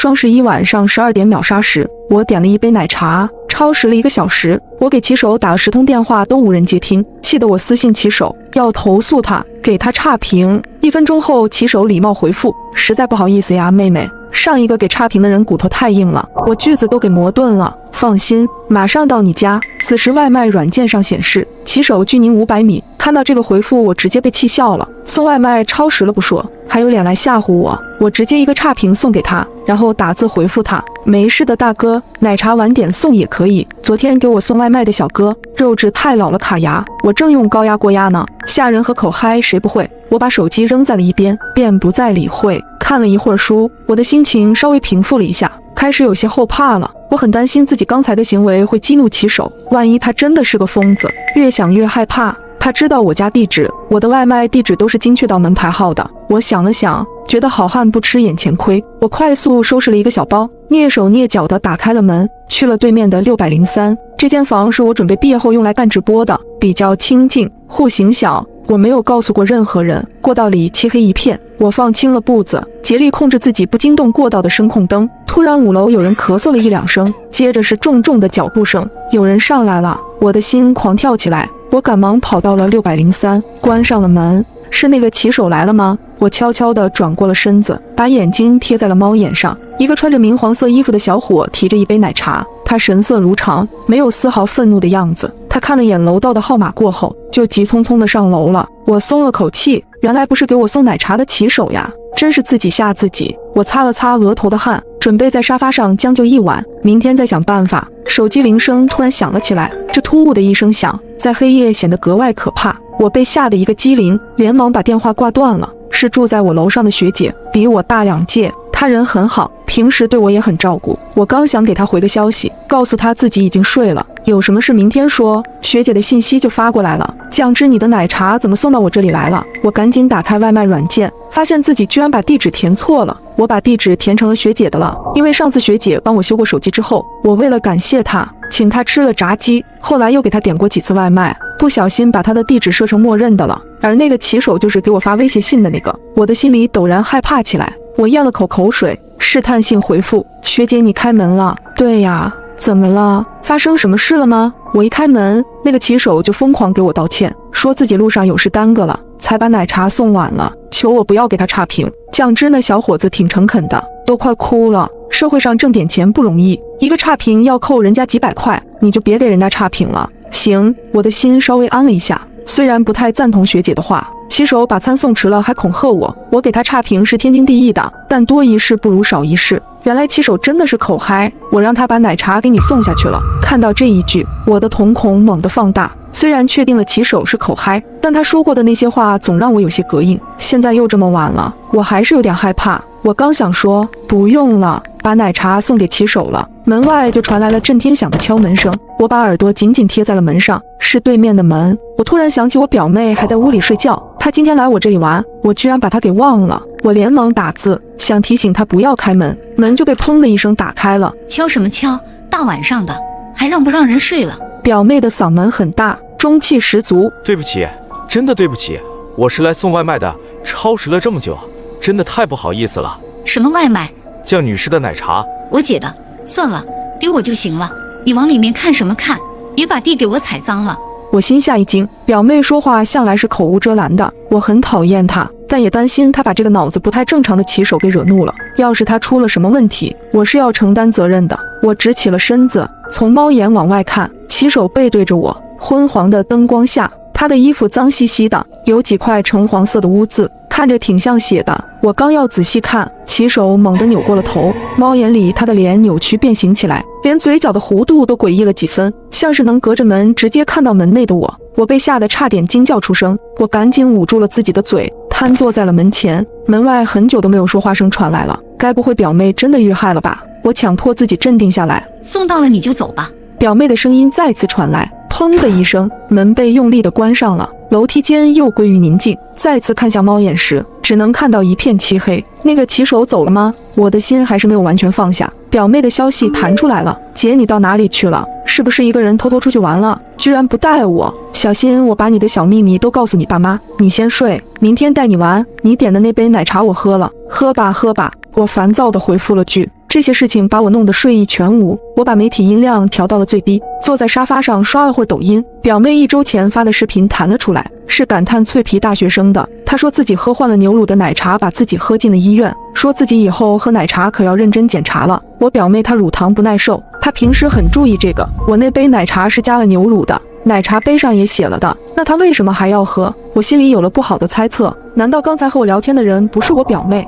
双11晚上12点秒杀时，我点了一杯奶茶，超时了1个小时。我给骑手打了10通电话都无人接听，气得我私信骑手要投诉他，给他差评。1分钟后，骑手礼貌回复：实在不好意思呀，妹妹，上一个给差评的人骨头太硬了，我句子都给磨钝了。放心，马上到你家。此时外卖软件上显示骑手距您500米。看到这个回复，我直接被气笑了。送外卖超时了不说，还有脸来吓唬我。我直接一个差评送给他，然后打字回复他：没事的大哥，奶茶晚点送也可以。昨天给我送外卖的小哥，肉质太老了卡牙，我正用高压锅压呢。吓人和口嗨谁不会？我把手机扔在了一边，便不再理会。看了一会儿书，我的心情稍微平复了一下，开始有些后怕了。我很担心自己刚才的行为会激怒骑手，万一他真的是个疯子。越想越害怕。他知道我家地址，我的外卖地址都是精确到门牌号的。我想了想，觉得好汉不吃眼前亏，我快速收拾了一个小包，蹑手蹑脚地打开了门，去了对面的603。这间房是我准备毕业后用来干直播的，比较清静，户型小。我没有告诉过任何人。过道里漆黑一片，我放轻了步子，竭力控制自己不惊动过道的声控灯。突然5楼有人咳嗽了1、2声，接着是重重的脚步声，有人上来了，我的心狂跳起来。我赶忙跑到了603，关上了门。是那个骑手来了吗？我悄悄地转过了身子，把眼睛贴在了猫眼上。一个穿着明黄色衣服的小伙提着一杯奶茶，他神色如常，没有丝毫愤怒的样子。他看了眼楼道的号码过后，就急匆匆地上楼了。我松了口气，原来不是给我送奶茶的骑手呀，真是自己吓自己。我擦了擦额头的汗，准备在沙发上将就一晚，明天再想办法。手机铃声突然响了起来，这突兀的一声响，在黑夜显得格外可怕。我被吓得一个机灵，连忙把电话挂断了。是住在我楼上的学姐，比我大2届，她人很好，平时对我也很照顾。我刚想给她回个消息，告诉她自己已经睡了，有什么事明天说，学姐的信息就发过来了：酱汁，你的奶茶怎么送到我这里来了？我赶紧打开外卖软件，发现自己居然把地址填错了。我把地址填成了学姐的了，因为上次学姐帮我修过手机之后，我为了感谢她，请她吃了炸鸡，后来又给她点过几次外卖，不小心把她的地址设成默认的了。而那个骑手就是给我发威胁信的那个，我的心里陡然害怕起来。我咽了口口水，试探性回复：学姐，你开门了？对呀，怎么了？发生什么事了吗？我一开门，那个骑手就疯狂给我道歉，说自己路上有事耽搁了，才把奶茶送晚了，求我不要给他差评。酱汁那小伙子挺诚恳的，都快哭了。社会上挣点钱不容易，一个差评要扣人家几百块，你就别给人家差评了。行，我的心稍微安了一下。虽然不太赞同学姐的话，骑手把餐送迟了还恐吓我，我给他差评是天经地义的，但多一事不如少一事。原来骑手真的是口嗨，我让他把奶茶给你送下去了。看到这一句，我的瞳孔猛地放大。虽然确定了骑手是口嗨，但他说过的那些话总让我有些膈应。现在又这么晚了，我还是有点害怕。我刚想说不用了，把奶茶送给骑手了，门外就传来了震天响的敲门声。我把耳朵紧紧贴在了门上，是对面的门。我突然想起我表妹还在屋里睡觉，她今天来我这里玩，我居然把她给忘了。我连忙打字想提醒她不要开门，门就被砰的一声打开了。敲什么敲？大晚上的，还让不让人睡了？表妹的嗓门很大，中气十足。对不起，真的对不起，我是来送外卖的，超时了这么久，真的太不好意思了。什么外卖？酱女士的奶茶。我姐的，算了，给我就行了。你往里面看什么看？别把地给我踩脏了。我心下一惊，表妹说话向来是口无遮拦的，我很讨厌她，但也担心她把这个脑子不太正常的骑手给惹怒了。要是她出了什么问题，我是要承担责任的。我直起了身子，从猫眼往外看，骑手背对着我，昏黄的灯光下，他的衣服脏兮兮的，有几块橙黄色的污渍，看着挺像血的。我刚要仔细看，骑手猛地扭过了头，猫眼里他的脸扭曲变形起来，连嘴角的弧度都诡异了几分，像是能隔着门直接看到门内的我。我被吓得差点惊叫出声，我赶紧捂住了自己的嘴，瘫坐在了门前。门外很久都没有说话声传来了，该不会表妹真的遇害了吧？我强迫自己镇定下来。送到了你就走吧。表妹的声音再次传来，砰的一声，门被用力地关上了。楼梯间又归于宁静，再次看向猫眼时，只能看到一片漆黑。那个骑手走了吗？我的心还是没有完全放下。表妹的消息弹出来了，姐，你到哪里去了？是不是一个人偷偷出去玩了？居然不带我，小心我把你的小秘密都告诉你爸妈。你先睡，明天带你玩。你点的那杯奶茶我喝了，喝吧喝吧。我烦躁地回复了句，这些事情把我弄得睡意全无。我把媒体音量调到了最低，坐在沙发上刷了会儿抖音。表妹1周前发的视频弹了出来，是感叹脆皮大学生的。她说自己喝换了牛乳的奶茶，把自己喝进了医院，说自己以后喝奶茶可要认真检查了。我表妹她乳糖不耐受，她平时很注意这个。我那杯奶茶是加了牛乳的，奶茶杯上也写了的，那她为什么还要喝？我心里有了不好的猜测，难道刚才和我聊天的人不是我表妹？